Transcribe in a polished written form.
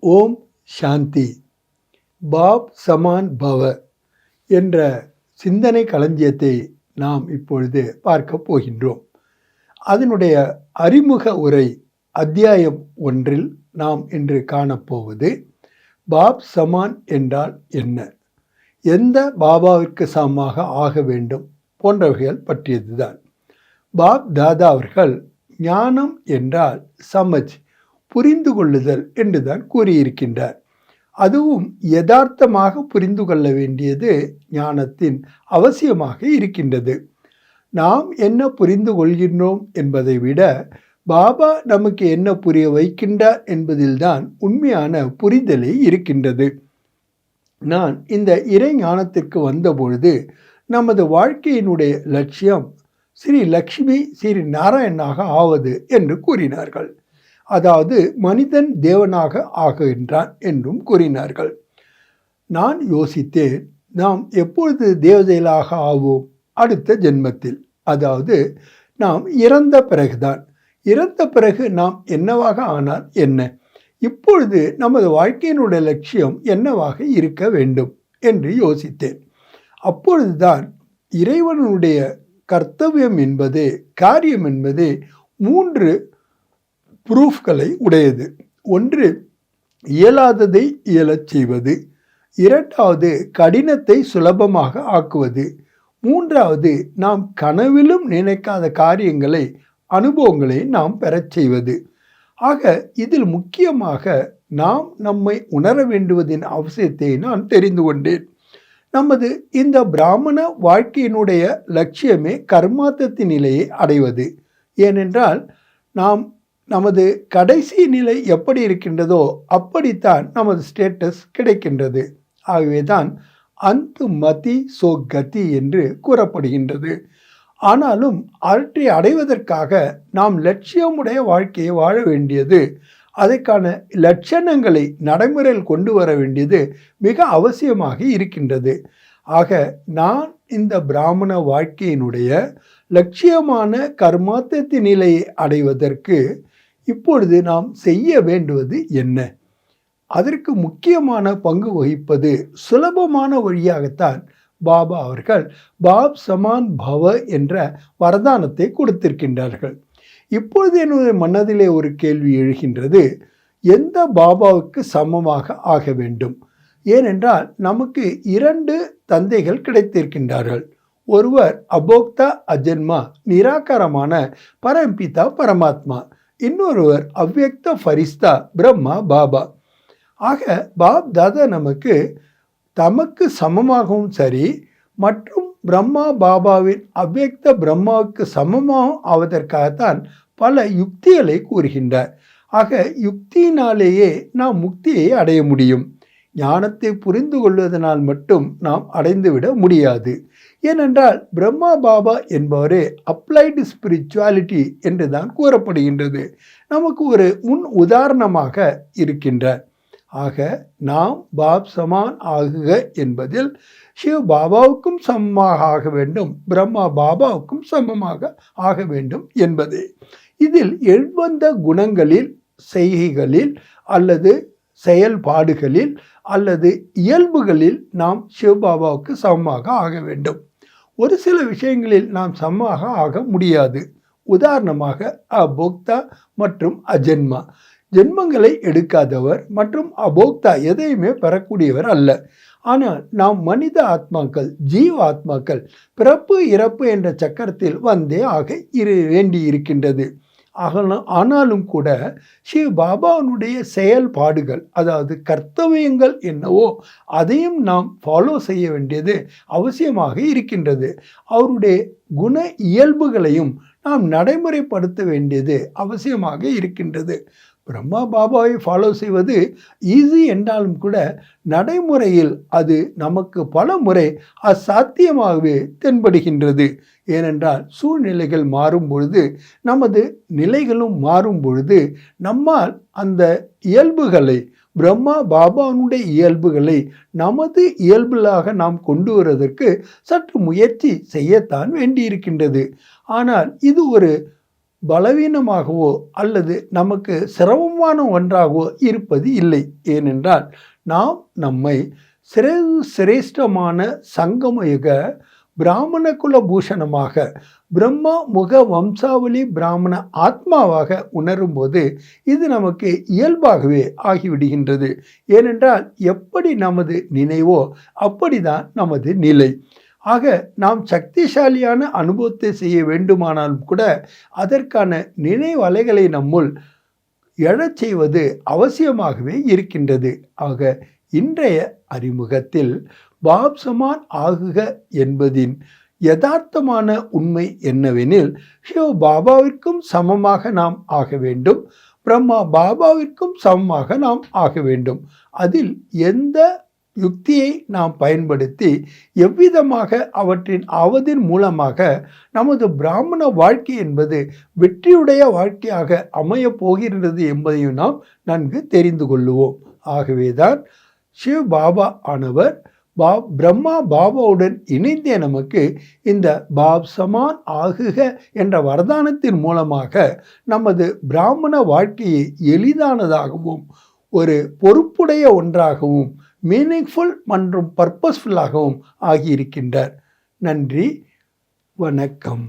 ஓம் சாந்தி. Pop Zaman பவ என்ற சிந்தனை களஞ்சியத்தை நாம் இப்பொழுது பார்க்க போகின்றோம். அதனுடைய அறிமுக உரை அத்தியாயம் 1 நாம் இன்று காணப்போவது பாப் சமான் என்றால் என்ன, எந்த பாபாவிற்கு சமமாக ஆக வேண்டும் போன்றவைகள் பற்றியதுதான். பாப் தாதா அவர்கள் ஞானம் என்றால் சமஜ், புரிந்து கொள்ளுதல் என்றுதான் கூறியிருக்கின்றார். அதுவும் யதார்த்தமாக புரிந்து கொள்ள வேண்டியது ஞானத்தின் அவசியமாக இருக்கின்றது. நாம் என்ன புரிந்து கொள்கின்றோம் என்பதை விட பாபா நமக்கு என்ன புரிய வைக்கின்றார் என்பதில்தான் உண்மையான புரிதலே இருக்கின்றது. நான் இந்த இறை ஞானத்திற்கு வந்தபொழுது நமது வாழ்க்கையினுடைய லட்சியம் ஸ்ரீ லக்ஷ்மி ஸ்ரீ நாராயணனாக ஆவது என்று கூறினார்கள். அதாவது மனிதன் தேவனாக ஆகின்றான் என்றும் கூறினார்கள். நான் யோசித்தேன், நாம் எப்பொழுது தேவதைகளாக ஆவோம்? அடுத்த ஜென்மத்தில், அதாவது நாம் இறந்த பிறகுதான். இறந்த பிறகு நாம் என்னவாக ஆனால் என்ன? இப்பொழுது நமது வாழ்க்கையினுடைய லட்சியம் என்னவாக இருக்க வேண்டும் என்று யோசித்தேன். அப்பொழுதுதான் இறைவனுடைய கர்த்தவியம் என்பது, காரியம் என்பது 3 ப்ரூஃப்களை உடையது. ஒன்று, இயலாததை இயலச் செய்வது. 2வது, கடினத்தை சுலபமாக ஆக்குவது. 3வது, நாம் கனவிலும் நினைக்காத காரியங்களை, அனுபவங்களை நாம் பெறச் செய்வது. ஆக இதில் முக்கியமாக நாம் நம்மை உணர வேண்டுவதின் அவசியத்தை நான் தெரிந்து கொண்டேன். நமது இந்த பிராமண வாழ்க்கையினுடைய லட்சியமே கர்மாத்தத்தின் நிலையை அடைவது. ஏனென்றால் நாம் நமது கடைசி நிலை எப்படி இருக்கின்றதோ அப்படித்தான் நமது ஸ்டேட்டஸ் கிடைக்கின்றது. ஆகவே தான் அந்து மதி சோ கதி என்று கூறப்படுகின்றது. ஆனாலும் அவற்றை அடைவதற்காக நாம் லட்சியமுடைய வாழ்க்கையை வாழ வேண்டியது, அதற்கான லட்சணங்களை நடைமுறையில் கொண்டு வர வேண்டியது மிக அவசியமாக இருக்கின்றது. ஆக நான் இந்த பிராமண வாழ்க்கையினுடைய லட்சியமான கர்மாத்தத்தின் நிலையை அடைவதற்கு இப்பொழுது நாம் செய்ய வேண்டுவது என்ன? அதற்கு முக்கியமான பங்கு வகிப்பது சுலபமான வழியாகத்தான் பாபா அவர்கள் பாப் சமான் பவ என்ற வரதானத்தை கொடுத்திருக்கின்றார்கள். இப்பொழுது என்னுடைய மனதிலே ஒரு கேள்வி எழுகின்றது, எந்த பாபாவுக்கு சமமாக ஆக வேண்டும்? ஏனென்றால் நமக்கு 2 தந்தைகள் கிடைத்திருக்கின்றார்கள். ஒருவர் அபோக்தா அஜன்மா, நிராகாரமான பரம்பிதா பரமாத்மா. இன்னொருவர் அவ்யக்த ஃபரிஸ்தா பிரம்மா பாபா. ஆக பாப் தாதா நமக்கு தமக்கு சமமாகவும் சரி, மற்றும் பிரம்மா பாபாவின் அவ்யக்த பிரம்மாவுக்கு சமமாகவும் ஆவதற்காகத்தான் பல யுக்திகளை கூறுகின்றார். ஆக யுக்தியினாலேயே நாம் முக்தியை அடைய முடியும். ஞானத்தை புரிந்து கொள்வதனால் மட்டும் நாம் அடைந்துவிட முடியாது. ஏனென்றால் பிரம்மா பாபா என்பவரே அப்ளைடு ஸ்பிரிச்சுவாலிட்டி என்று தான் கூறப்படுகின்றது. நமக்கு ஒரு முன் உதாரணமாக இருக்கின்றார். ஆக நாம் பாப் சமான் ஆகுக என்பதில் சிவ பாபாவுக்கும் சமமாக ஆக வேண்டும், பிரம்மா பாபாவுக்கும் சமமாக ஆக வேண்டும் என்பதே. இதில் எழுவந்த குணங்களில், செய்கைகளில் அல்லது செயல்பாடுகளில் அல்லது இயல்புகளில் நாம் சிவபாபாவுக்கு சமமாக ஆக வேண்டும். ஒரு சில விஷயங்களில் நாம் சமமாக ஆக முடியாது. உதாரணமாக அபோக்தா மற்றும் அஜன்மா, ஜென்மங்களை எடுக்காதவர் மற்றும் அபோக்தா எதையுமே பெறக்கூடியவர் அல்ல. ஆனால் நாம் மனித ஆத்மாக்கள், ஜீவ ஆத்மாக்கள் பிறப்பு இறப்பு என்ற சக்கரத்தில் வந்தே ஆக வேண்டி இருக்கின்றது. ஆனாலும் கூட ஸ்ரீ பாபாவுடைய செயல்பாடுகள், அதாவது கர்த்தவியங்கள் என்னவோ அதையும் நாம் ஃபாலோ செய்ய வேண்டியது அவசியமாக இருக்கின்றது. அவருடைய குண இயல்புகளையும் நாம் நடைமுறைப்படுத்த வேண்டியது அவசியமாக இருக்கின்றது. பிரம்மா பாபாவை ஃபாலோ செய்வது ஈஸி என்றாலும் கூட நடைமுறையில் அது நமக்கு பல முறை அசாத்தியமாகவே தென்படுகின்றது. ஏனென்றால் சூழ்நிலைகள் மாறும் பொழுது, நமது நிலைகளும் மாறும் பொழுது நம்மால் அந்த இயல்புகளை, பிரம்மா பாபாவுடைய இயல்புகளை நமது இயல்புகளாக நாம் கொண்டு வருவதற்கு சற்று முயற்சி செய்யத்தான் வேண்டியிருக்கின்றது. ஆனால் இது ஒரு பலவீனமாகவோ அல்லது நமக்கு சிரமமான ஒன்றாகவோ இருப்பது இல்லை. ஏனென்றால் நாம் நம்மை சிரேஷ்டமான சங்கமயுக பிராமண குல பூஷணமாக பிரம்மா முக வம்சாவளி பிராமண ஆத்மாவாக உணரும்போது இது நமக்கு இயல்பாகவே ஆகிவிடுகின்றது. ஏனென்றால் எப்படி நமது நினைவோ அப்படிதான் நமது நிலை. ஆக நாம் சக்திசாலியான அனுபவத்தை செய்ய வேண்டுமானாலும் கூட அதற்கான நினைவலைகளை நம்முள் எழச் செய்வது அவசியமாகவே இருக்கின்றது. ஆக இன்றைய அறிமுகத்தில் பாப் சமான் ஆகுக என்பதின் யதார்த்தமான உண்மை என்னவெனில், சிவ பாபாவிற்கும் சமமாக நாம் ஆக வேண்டும், பிரம்மா பாபாவிற்கும் சமமாக நாம் ஆக வேண்டும். அதில் எந்த யுக்தியை நாம் பயன்படுத்தி எவ்விதமாக அவற்றின் ஆவதின் மூலமாக நமது பிராமண வாழ்க்கை என்பது வெற்றியுடைய வாழ்க்கையாக அமையப் போகிறது என்பதையும் நாம் நன்கு தெரிந்து கொள்ளுவோம். ஆகவேதான் சிவ பாபா ஆனவர் பிரம்மா பாபாவுடன் இணைந்தே நமக்கு இந்த பாப் சமான் ஆகுக என்ற வரதானத்தின் மூலமாக நமது பிராமண வாழ்க்கையை எளிதானதாகவும் ஒரு பொறுப்புடைய ஒன்றாகவும் மீனிங்ஃபுல் மற்றும் பர்பஸ்ஃபுல்லாகவும் ஆகியிருக்கின்றார். நன்றி, வணக்கம்.